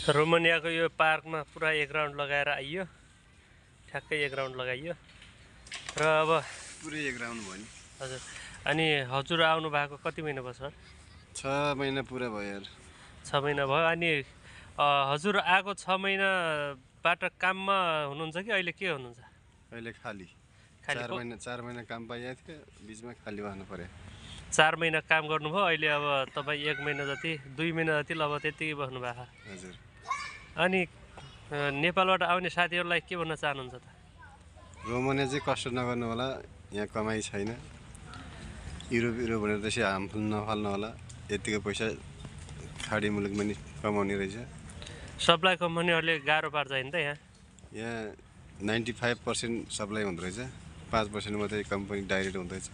रोमानियाको यो पार्कमा पुरा एक राउन्ड लगाएर आइयो, ठ्याक्कै एक राउन्ड लगाइयो र अब पुरै एक राउन्ड भयो नि। हजुर, अनि हजुर आउनु भएको कति महिना भयो सर? 6 महिना पुरा भयो यार। 6 महिना भयो। अनि हजुर आएको 6 महिनाबाट काममा हुनुहुन्छ कि अहिले के हुनुहुन्छ? अहिले खाली। खाली 4 महिना काम पाइएको थियो, बिचमा खाली भर्नु पर्यो। 4 महिना काम गर्नुभयो, अहिले अब तपाईँ 1 महिना जति 2 महिना जति अब त्यतिकै बस्नु भएको। हजुर। अनि नेपालबाट आउने साथीहरूलाई के भन्न चाहनुहुन्छ त? रोमानिया चाहिँ कष्ट नगर्नु होला, यहाँ कमाइ छैन। युरोप भनेर त्यसै हार्मफुल नफाल्नु होला, यतिको पैसा खाडी मुलुकमा नि कमाउने रहेछ। सप्लाई कम्पनीहरूले गाह्रो पार्छ नि त यहाँ 95% सप्लाई हुँदो रहेछ, 5% मात्रै कम्पनी डाइरेक्ट हुँदैछ।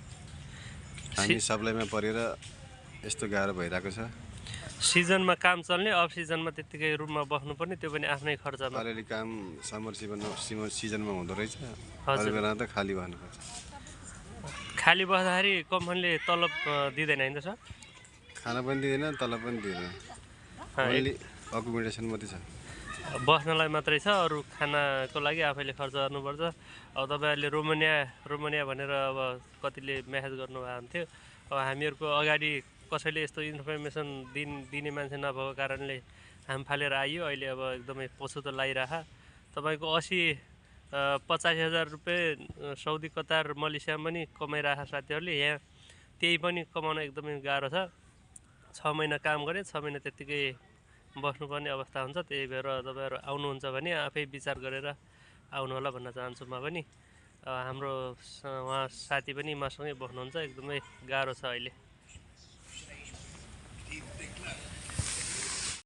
हामी सप्लाईमा परेर यस्तो गाह्रो भइरहेको छ। सिजनमा काम चल्ने, अफ सिजनमा त्यत्तिकै रुममा बस्नुपर्ने, त्यो पनि आफ्नै खर्चमा। अलिअलि काम समर सिजनमा हुँदो रहेछ, हजुर। अरू बेला त खाली बस्नुपर्छ। खाली बस्दाखेरि कम्पनीले तलब दिँदैन नि त सर? खाना पनि दिँदैन, तलब पनि दिँदैन, ओन्ली अकोमोडेसन मात्रै छ। बस्नलाई मात्रै छ, अरू खानाको लागि आफैले खर्च गर्नुपर्छ। अब तपाईँहरूले रोमानिया भनेर अब कतिले म्यासेज गर्नुभएको हुन्थ्यो। अब हामीहरूको अगाडि कसैले यस्तो इन्फर्मेसन दिने मान्छे नभएको कारणले हाम फालेर आइयो। अहिले अब एकदमै पछुतो लागिरह। तपाईँको 80-85,000 रुपियाँ साउदी, कतार, मलेसियामा पनि कमाइरहेको साथीहरूले यहाँ त्यही पनि कमाउन एकदमै गाह्रो छ। 6 महिना काम गरे, 6 महिना त्यत्तिकै बस्नुपर्ने अवस्था हुन्छ। त्यही भएर तपाईँहरू आउनुहुन्छ भने आफै विचार गरेर आउनु होला भन्न चाहन्छु म पनि। हाम्रो उहाँ साथी पनि मसँगै बस्नुहुन्छ, एकदमै गाह्रो छ अहिले।